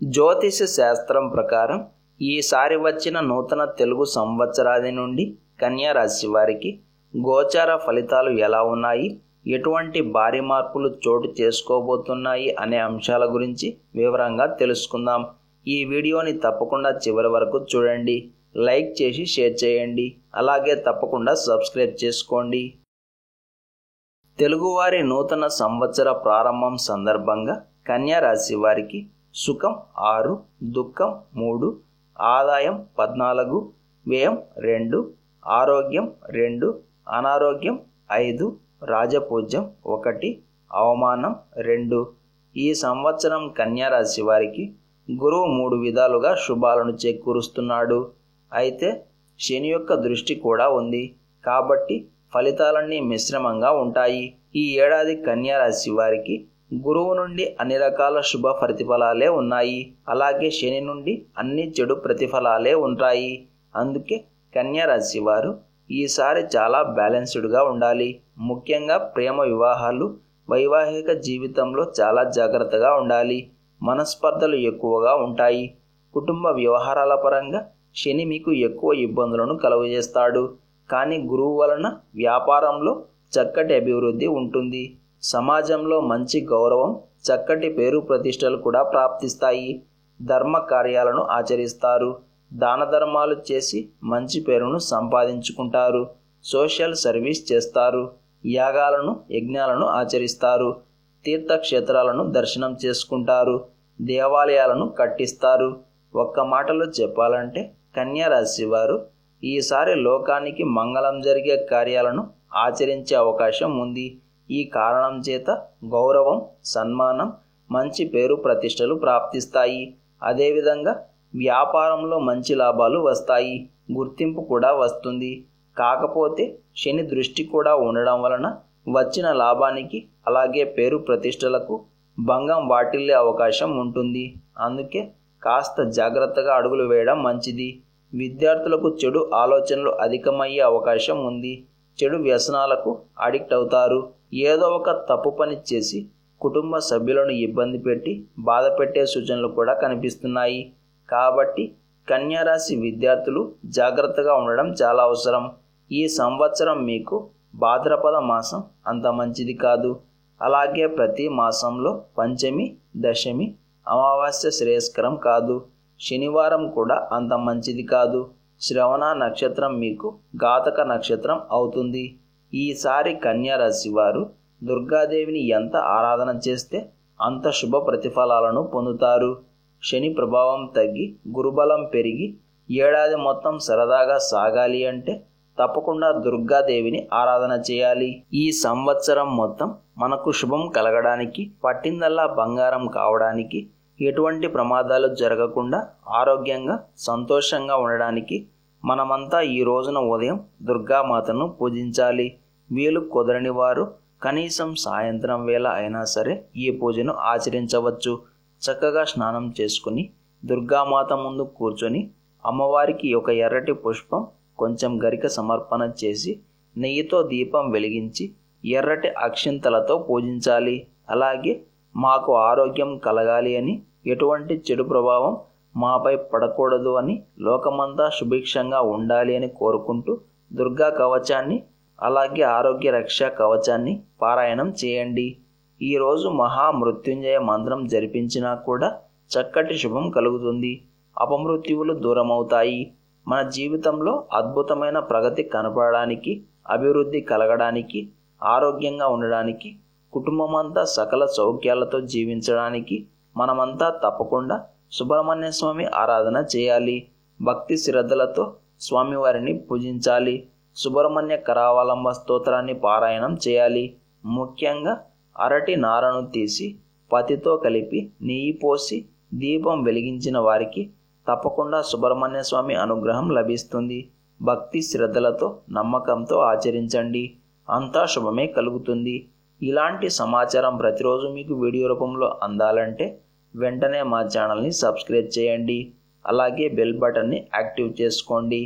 జ్యోతిష శాస్త్రం ప్రకారం ఈసారి వచ్చిన నూతన తెలుగు సంవత్సరాది నుండి కన్యా రాశి వారికి గోచార ఫలితాలు ఎలా ఉన్నాయి, ఎటువంటి భారీ మార్పులు చోటు చేసుకోబోతున్నాయి అనే అంశాల గురించి వివరంగా తెలుసుకుందాం. ఈ వీడియోని తప్పకుండా చివరి వరకు చూడండి, లైక్ చేసి షేర్ చేయండి, అలాగే తప్పకుండా సబ్స్క్రైబ్ చేసుకోండి. తెలుగువారి నూతన సంవత్సర ప్రారంభం సందర్భంగా కన్యా రాశి వారికి సుఖం 6, దుఃఖం 3, ఆదాయం 14, వ్యయం 2, ఆరోగ్యం 2, అనారోగ్యం 5, రాజపూజ్యం 1, అవమానం 2. ఈ సంవత్సరం కన్యా రాశి వారికి గురువు 3 విధాలుగా శుభాలను చేకూరుస్తున్నాడు. అయితే శని యొక్క దృష్టి కూడా ఉంది, కాబట్టి ఫలితాలన్నీ మిశ్రమంగా ఉంటాయి. ఈ ఏడాది కన్యా రాశి వారికి గురువు నుండి అన్ని రకాల శుభ ప్రతిఫలాలే ఉన్నాయి, అలాగే శని నుండి అన్ని చెడు ప్రతిఫలాలే ఉంటాయి. అందుకే కన్యా రాశి వారు ఈసారి చాలా బ్యాలెన్స్డ్గా ఉండాలి. ముఖ్యంగా ప్రేమ వివాహాలు, వైవాహిక జీవితంలో చాలా జాగ్రత్తగా ఉండాలి. మనస్పర్ధలు ఎక్కువగా ఉంటాయి. కుటుంబ వ్యవహారాల పరంగా శని మీకు ఎక్కువ ఇబ్బందులను కలుగజేస్తాడు, కానీ గురువు వలన వ్యాపారంలో చక్కటి అభివృద్ధి ఉంటుంది. సమాజంలో మంచి గౌరవం, చక్కటి పేరు ప్రతిష్టలు కూడా ప్రాప్తిస్తాయి. ధర్మ కార్యాలను ఆచరిస్తారు. దాన ధర్మాలు చేసి మంచి పేరును సంపాదించుకుంటారు. సోషల్ సర్వీస్ చేస్తారు. యాగాలను, యజ్ఞాలను ఆచరిస్తారు. తీర్థక్షేత్రాలను దర్శనం చేసుకుంటారు. దేవాలయాలను కట్టిస్తారు. ఒక్క మాటలో చెప్పాలంటే కన్యా రాశి వారు ఈసారి లోకానికి మంగళం జరిగే కార్యాలను ఆచరించే అవకాశం ఉంది. ఈ కారణం చేత గౌరవం, సన్మానం, మంచి పేరు ప్రతిష్టలు ప్రాప్తిస్తాయి. అదేవిధంగా వ్యాపారంలో మంచి లాభాలు వస్తాయి, గుర్తింపు కూడా వస్తుంది. కాకపోతే శని దృష్టి కూడా ఉండడం వలన వచ్చిన లాభానికి, అలాగే పేరు ప్రతిష్టలకు భంగం వాటిల్లే అవకాశం ఉంటుంది. అందుకే కాస్త జాగ్రత్తగా అడుగులు వేయడం మంచిది. విద్యార్థులకు చెడు ఆలోచనలు అధికమయ్యే అవకాశం ఉంది. చెడు వ్యసనాలకు అడిక్ట్ అవుతారు. ఏదో ఒక తప్పు పని చేసి కుటుంబ సభ్యులను ఇబ్బంది పెట్టి బాధ పెట్టే సూచనలు కూడా కనిపిస్తున్నాయి. కాబట్టి కన్యా రాశి విద్యార్థులు జాగ్రత్తగా ఉండడం చాలా అవసరం. ఈ సంవత్సరం మీకు భాద్రపద మాసం అంత మంచిది కాదు. అలాగే ప్రతి మాసంలో పంచమి, దశమి, అమావాస్య శ్రేయస్కరం కాదు. శనివారం కూడా అంత మంచిది కాదు. శ్రవణ నక్షత్రం మీకు ఘాతక నక్షత్రం అవుతుంది. ఈసారి కన్యా రాశి వారు దుర్గాదేవిని ఎంత ఆరాధన చేస్తే అంత శుభ ప్రతిఫలాలను పొందుతారు. శని ప్రభావం తగ్గి గురుబలం పెరిగి ఏడాది మొత్తం సరదాగా సాగాలి అంటే తప్పకుండా దుర్గాదేవిని ఆరాధన చేయాలి. ఈ సంవత్సరం మొత్తం మనకు శుభం కలగడానికి, పట్టిందల్లా బంగారం కావడానికి, ఎటువంటి ప్రమాదాలు జరగకుండా ఆరోగ్యంగా సంతోషంగా ఉండడానికి మనమంతా ఈ రోజున ఉదయం దుర్గామాతను పూజించాలి. వీలు కుదరని వారు కనీసం సాయంత్రం వేళ అయినా సరే ఈ పూజను ఆచరించవచ్చు. చక్కగా స్నానం చేసుకుని దుర్గామాత ముందు కూర్చొని అమ్మవారికి ఒక ఎర్రటి పుష్పం, కొంచెం గరిక సమర్పణ చేసి నెయ్యితో దీపం వెలిగించి ఎర్రటి అక్షింతలతో పూజించాలి. అలాగే మాకు ఆరోగ్యం కలగాలి అని, ఎటువంటి చెడు ప్రభావం మాపై పడకూడదు అని, లోకమంతా సుభిక్షంగా ఉండాలి అని కోరుకుంటూ దుర్గా కవచాన్ని, అలాగే ఆరోగ్య రక్షా కవచాన్ని పారాయణం చేయండి. ఈరోజు మహామృత్యుంజయ మంత్రం జరిపించినా కూడా చక్కటి శుభం కలుగుతుంది. అపమృత్యువులు దూరమవుతాయి. మన జీవితంలో అద్భుతమైన ప్రగతి కనపడడానికి, అభివృద్ధి కలగడానికి, ఆరోగ్యంగా ఉండడానికి, కుటుంబమంతా సకల సౌఖ్యాలతో జీవించడానికి మనమంతా తప్పకుండా సుబ్రహ్మణ్య స్వామి ఆరాధన చేయాలి. భక్తి శ్రద్ధలతో స్వామివారిని పూజించాలి. సుబ్రహ్మణ్య కరావలంబ స్తోత్రాన్ని పారాయణం చేయాలి. ముఖ్యంగా అరటి నారను తీసి పతితో కలిపి నెయ్యి పోసి దీపం వెలిగించిన వారికి తప్పకుండా సుబ్రహ్మణ్య స్వామి అనుగ్రహం లభిస్తుంది. భక్తి శ్రద్ధలతో, నమ్మకంతో ఆచరించండి, అంతా శుభమే కలుగుతుంది. ఇలాంటి సమాచారం ప్రతిరోజు మీకు వీడియో రూపంలో అందాలంటే వెంటనే మా ఛానల్ని సబ్స్క్రైబ్ చేయండి, అలాగే బెల్ బటన్ని యాక్టివ్ చేసుకోండి.